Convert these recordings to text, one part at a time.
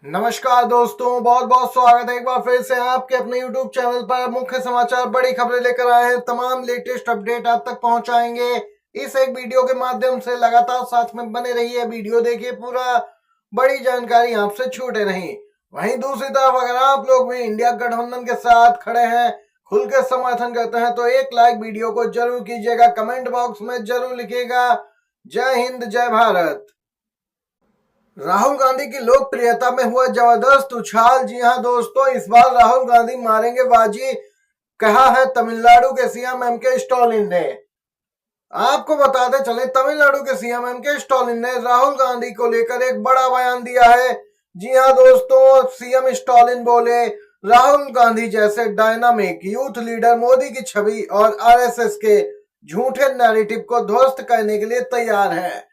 नमस्कार दोस्तों, बहुत बहुत स्वागत है एक बार फिर से आपके अपने YouTube चैनल पर। मुख्य समाचार, बड़ी खबरें लेकर आए हैं। तमाम लेटेस्ट अपडेट आप तक पहुंचाएंगे इस एक वीडियो के माध्यम से। लगातार साथ में बने रहिए, वीडियो देखिए पूरा, बड़ी जानकारी आपसे छूटे नहीं। वहीं दूसरी तरफ अगर आप लोग भी इंडिया गठबंधन के साथ खड़े हैं, खुल के समर्थन करते हैं, तो एक लाइक वीडियो को जरूर कीजिएगा। कमेंट बॉक्स में जरूर लिखिएगा जय हिंद जय भारत। राहुल गांधी की लोकप्रियता में हुआ जबरदस्त उछाल। जी हां दोस्तों, इस बार राहुल गांधी मारेंगे बाजी, कहा है तमिलनाडु के सीएम एमके स्टालिन ने। आपको बताते चले, तमिलनाडु के सीएम एमके स्टालिन ने राहुल गांधी को लेकर एक बड़ा बयान दिया है। जी हां दोस्तों, सीएम स्टालिन बोले, राहुल गांधी जैसे डायनामिक यूथ लीडर मोदी की छवि और आरएसएस के झूठे नैरेटिव को ध्वस्त करने के लिए तैयार है।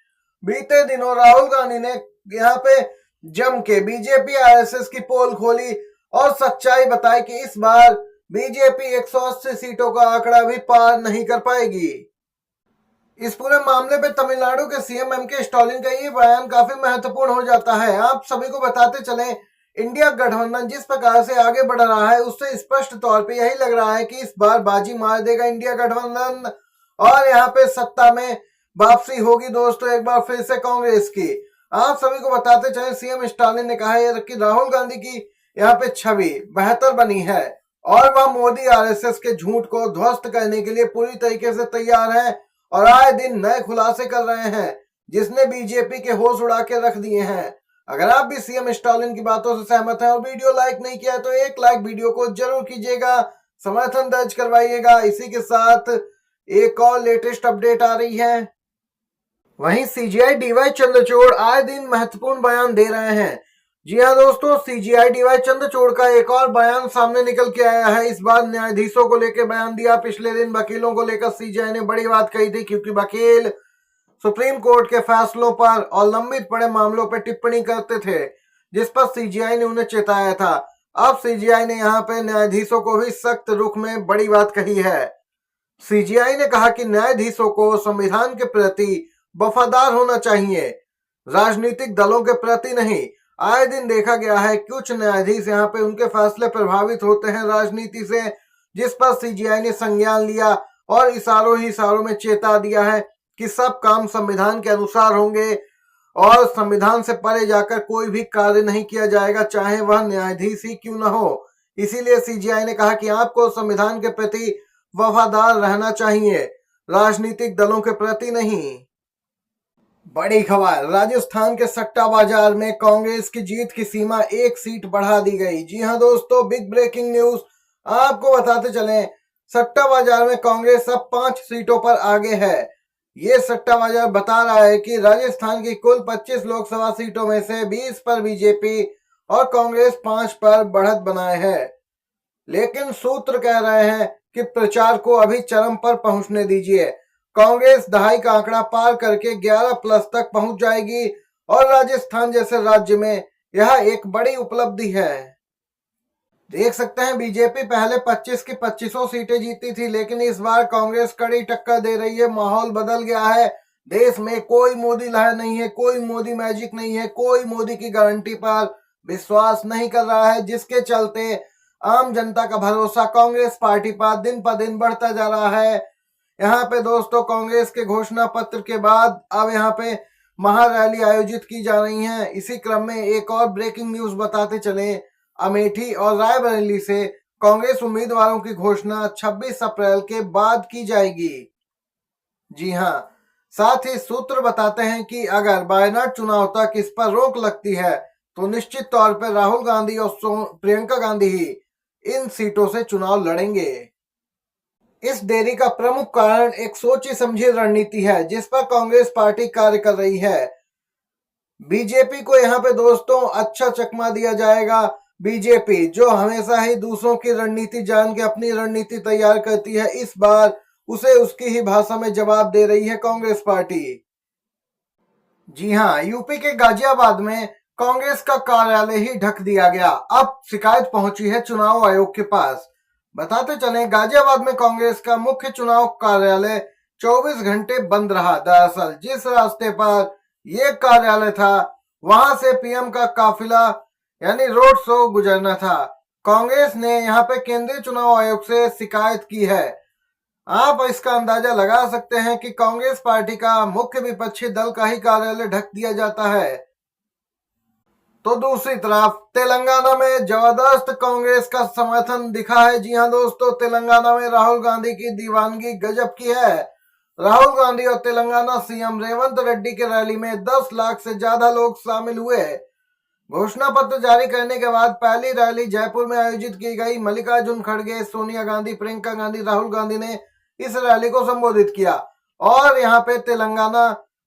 बीते दिनों राहुल गांधी ने यहाँ पे जम के बीजेपी आरएसएस की पोल खोली और सच्चाई बताई कि इस बार बीजेपी 180 सीटों का आंकड़ा भी पार नहीं कर पाएगी। इस पूरे मामले पे तमिलनाडु के सीएम एमके स्टालिन का ये बयान काफी महत्वपूर्ण हो जाता है। आप सभी को बताते चले, इंडिया गठबंधन जिस प्रकार से आगे बढ़ रहा है उससे स्पष्ट तौर पे यही लग रहा है कि इस बार बाजी मार देगा इंडिया गठबंधन और यहाँ पे सत्ता में वापसी होगी दोस्तों एक बार फिर से कांग्रेस की। आप सभी को बताते चले, सीएम स्टालिन ने कहा है कि राहुल गांधी की यहाँ पे छवि बेहतर बनी है और वह मोदी आरएसएस के झूठ को ध्वस्त करने के लिए पूरी तरीके से तैयार है और आए दिन नए खुलासे कर रहे हैं जिसने बीजेपी के होश उड़ा के रख दिए हैं। अगर आप भी सीएम स्टालिन की बातों से सहमत हैं और वीडियो लाइक नहीं किया है तो एक लाइक वीडियो को जरूर कीजिएगा, समर्थन दर्ज करवाइएगा। इसी के साथ एक और लेटेस्ट अपडेट आ रही है। वहीं सीजीआई डीवाई चंद्रचूड़ आए दिन महत्वपूर्ण बयान दे रहे हैं। जी हां दोस्तों, सीजीआई डीवाई चंद्रचूड़ का एक और बयान सामने निकल के आया है। इस बार न्यायाधीशों को लेकर बयान दिया। पिछले दिन वकीलों को लेकर सीजीआई ने बड़ी बात कही थी, क्योंकि वकील सुप्रीम कोर्ट के फैसलों पर और लंबित पड़े मामलों पर टिप्पणी करते थे, जिस पर सीजीआई ने उन्हें चेताया था। अब सीजीआई ने यहाँ पे न्यायाधीशों को भी सख्त रुख में बड़ी बात कही है। सीजीआई ने कहा कि न्यायाधीशों को संविधान के प्रति वफादार होना चाहिए, राजनीतिक दलों के प्रति नहीं। आए दिन देखा गया है कुछ न्यायाधीश यहाँ पे उनके फैसले प्रभावित होते हैं राजनीति से, जिस पर सीजीआई ने संज्ञान लिया और इशारों ही इशारों में चेता दिया है कि सब काम संविधान के अनुसार होंगे और संविधान से परे जाकर कोई भी कार्य नहीं किया जाएगा, चाहे वह न्यायाधीश ही क्यों न हो। इसीलिए सीजीआई ने कहा कि आपको संविधान के प्रति वफादार रहना चाहिए, राजनीतिक दलों के प्रति नहीं। बड़ी खबर, राजस्थान के सट्टा बाजार में कांग्रेस की जीत की सीमा 1 सीट बढ़ा दी गई। जी हां दोस्तों, बिग ब्रेकिंग न्यूज आपको बताते चलें, सट्टा बाजार में कांग्रेस अब 5 सीटों पर आगे है। ये सट्टा बाजार बता रहा है कि राजस्थान की कुल 25 लोकसभा सीटों में से 20 पर बीजेपी और कांग्रेस 5 पर बढ़त बनाए है। लेकिन सूत्र कह रहे हैं कि प्रचार को अभी चरम पर पहुंचने दीजिए। कांग्रेस दहाई का आंकड़ा पार करके 11+ तक पहुंच जाएगी और राजस्थान जैसे राज्य में यह एक बड़ी उपलब्धि है। देख सकते हैं, बीजेपी पहले 25 की 25 सीटें जीती थी, लेकिन इस बार कांग्रेस कड़ी टक्कर दे रही है। माहौल बदल गया है। देश में कोई मोदी लहर नहीं है, कोई मोदी मैजिक नहीं है, कोई मोदी की गारंटी पर विश्वास नहीं कर रहा है, जिसके चलते आम जनता का भरोसा कांग्रेस पार्टी पर दिन पर दिन बढ़ता जा रहा है। यहाँ पे दोस्तों, कांग्रेस के घोषणा पत्र के बाद अब यहाँ पे महारैली आयोजित की जा रही है। इसी क्रम में एक और ब्रेकिंग न्यूज बताते चले, अमेठी और रायबरेली से कांग्रेस उम्मीदवारों की घोषणा 26 अप्रैल के बाद की जाएगी। जी हां, साथ ही सूत्र बताते हैं कि अगर वायनाड चुनाव तक इस पर रोक लगती है तो निश्चित तौर पर राहुल गांधी और प्रियंका गांधी ही इन सीटों से चुनाव लड़ेंगे। इस देरी का प्रमुख कारण एक सोची समझी रणनीति है जिस पर कांग्रेस पार्टी कार्य कर रही है। बीजेपी को यहाँ पे दोस्तों अच्छा चकमा दिया जाएगा। बीजेपी जो हमेशा ही दूसरों की रणनीति जान के अपनी रणनीति तैयार करती है, इस बार उसे उसकी ही भाषा में जवाब दे रही है कांग्रेस पार्टी। जी हां, यूपी के गाजियाबाद में कांग्रेस का कार्यालय ही ढक दिया गया। अब शिकायत पहुंची है चुनाव आयोग के पास। बताते चलें, गाजियाबाद में कांग्रेस का मुख्य चुनाव कार्यालय 24 घंटे बंद रहा। दरअसल जिस रास्ते पर यह कार्यालय था, वहां से पीएम का काफिला यानी रोड शो गुजरना था। कांग्रेस ने यहाँ पे केंद्रीय चुनाव आयोग से शिकायत की है। आप इसका अंदाजा लगा सकते हैं कि कांग्रेस पार्टी का मुख्य विपक्षी दल का ही कार्यालय ढक दिया जाता है। तो दूसरी तरफ तेलंगाना में जबरदस्त कांग्रेस का समर्थन दिखा है। जी हां दोस्तों, तेलंगाना में राहुल गांधी की दीवानगी गजब की है। राहुल गांधी और तेलंगाना सीएम रेवंत रेड्डी के रैली में 10 लाख से ज्यादा लोग शामिल हुए। घोषणा पत्र जारी करने के बाद पहली रैली जयपुर में आयोजित की गई। मल्लिकार्जुन खड़गे, सोनिया गांधी, प्रियंका गांधी, राहुल गांधी ने इस रैली को संबोधित किया और यहाँ पे तेलंगाना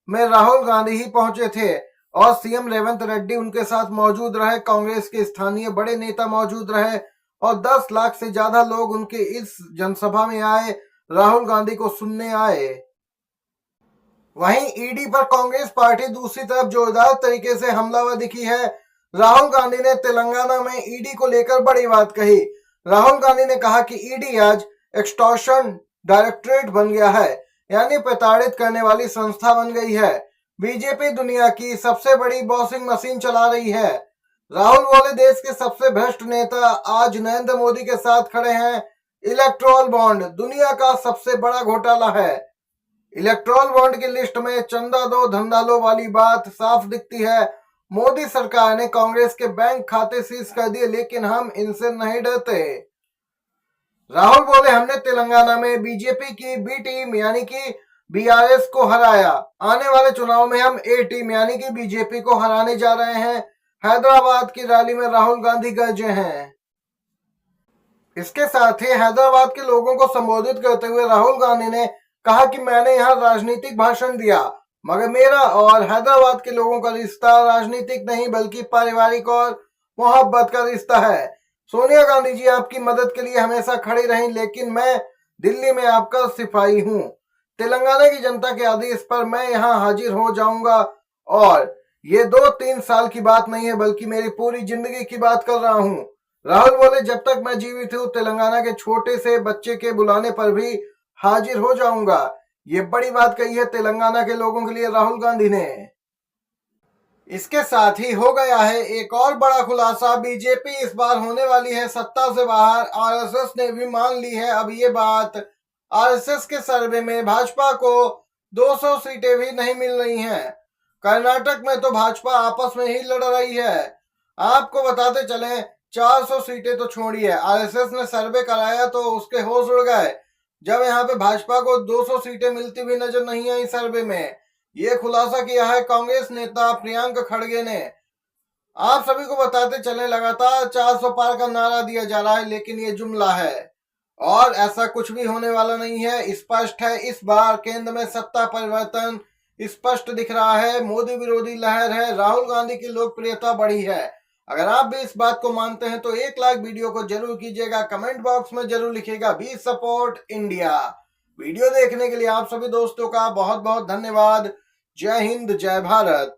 में राहुल गांधी ही पहुंचे थे और सीएम रेवंत रेड्डी उनके साथ मौजूद रहे। कांग्रेस के स्थानीय बड़े नेता मौजूद रहे और 10 लाख से ज्यादा लोग उनके इस जनसभा में आए, राहुल गांधी को सुनने आए। वहीं ईडी पर कांग्रेस पार्टी दूसरी तरफ जोरदार तरीके से हमलावर दिखी है। राहुल गांधी ने तेलंगाना में ईडी को लेकर बड़ी बात कही। राहुल गांधी ने कहा कि ईडी आज एक्सटॉर्शन डायरेक्टरेट बन गया है, यानी प्रताड़ित करने वाली संस्था बन गई है। बीजेपी दुनिया की सबसे बड़ी बॉसिंग मशीन चला रही है। राहुल बोले, देश के सबसे भ्रष्ट नेता आज नरेंद्र मोदी के साथ खड़े हैं। इलेक्ट्रोल बॉन्ड दुनिया का सबसे बड़ा घोटाला है। इलेक्ट्रोल बॉन्ड की लिस्ट में चंदा दो धंधा लो वाली बात साफ दिखती है। मोदी सरकार ने कांग्रेस के बैंक खाते सीज कर दिए, लेकिन हम इनसे नहीं डरते। राहुल बोले, हमने तेलंगाना में बीजेपी की बी टीम यानी कि बीआरएस को हराया। आने वाले चुनाव में हम ए टीम यानी कि बीजेपी को हराने जा रहे हैं। हैदराबाद की रैली में राहुल गांधी गरजे हैं। इसके साथ ही हैदराबाद के लोगों को संबोधित करते हुए राहुल गांधी ने कहा कि मैंने यहाँ राजनीतिक भाषण दिया, मगर मेरा और हैदराबाद के लोगों का रिश्ता राजनीतिक नहीं बल्कि पारिवारिक और मोहब्बत का रिश्ता है। सोनिया गांधी जी आपकी मदद के लिए हमेशा खड़ी रही, लेकिन मैं दिल्ली में आपका सिपाही हूँ। तेलंगाना की जनता के आदेश पर मैं यहाँ हाजिर हो जाऊंगा और ये 2-3 साल की बात नहीं है बल्कि मेरी पूरी जिंदगी की बात कर रहा हूँ। राहुल बोले, जब तक मैं जीवित हूँ तेलंगाना के छोटे से बच्चे के बुलाने पर भी हाजिर हो जाऊंगा। ये बड़ी बात कही है तेलंगाना के लोगों के लिए राहुल गांधी ने। इसके साथ ही हो गया है एक और बड़ा खुलासा। बीजेपी इस बार होने वाली है सत्ता से बाहर। आरएसएस ने भी मान ली है अब ये बात। आरएसएस के सर्वे में भाजपा को 200 सीटें भी नहीं मिल रही हैं। कर्नाटक में तो भाजपा आपस में ही लड़ रही है। आपको बताते चले, 400 सीटें तो छोड़िए, आरएसएस ने सर्वे कराया तो उसके होश उड़ गए जब यहाँ पे भाजपा को 200 सीटें मिलती भी नजर नहीं आई सर्वे में। ये खुलासा किया है कांग्रेस नेता प्रियंका खड़गे ने। आप सभी को बताते चले, लगातार 400 पार का नारा दिया जा रहा है, लेकिन ये जुमला है और ऐसा कुछ भी होने वाला नहीं है। स्पष्ट है, इस बार केंद्र में सत्ता परिवर्तन स्पष्ट दिख रहा है। मोदी विरोधी लहर है, राहुल गांधी की लोकप्रियता बढ़ी है। अगर आप भी इस बात को मानते हैं तो 1 लाख वीडियो को जरूर कीजिएगा, कमेंट बॉक्स में जरूर लिखिएगा बी सपोर्ट इंडिया। वीडियो देखने के लिए आप सभी दोस्तों का बहुत बहुत धन्यवाद। जय हिंद, जय भारत।